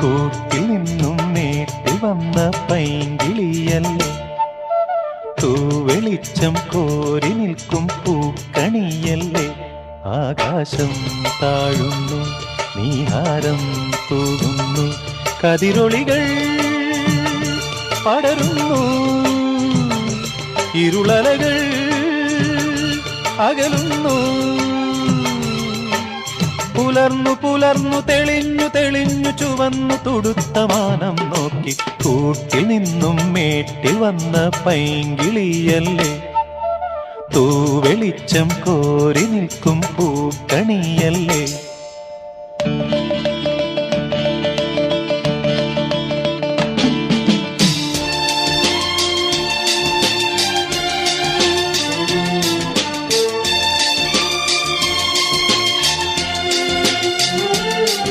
കൂട്ടിൽ നിന്നും നേട്ടി വന്ന പൈങ്കിളിയല്ലേ, തൂവെളിച്ചം കോരി നിൽക്കും പൂക്കണിയല്ലേ. ആകാശം താഴുന്നു, നീഹാരം തൂകുന്നു, കതിരൊളികൾ പടരുന്നു, ഇരുളലകൾ അകലുന്നു. പുലർന്നു പുലർന്നു തെളിഞ്ഞു തെളിഞ്ഞു ചുവന്നു തുടുത്ത മാനം നോക്കി കൂട്ടിൽ നിന്നും മേട്ടിൽ വന്ന പൈങ്കിളിയല്ലേ, തൂവെളിച്ചം കോരി നിൽക്കും പൂക്കണിയല്ലേ.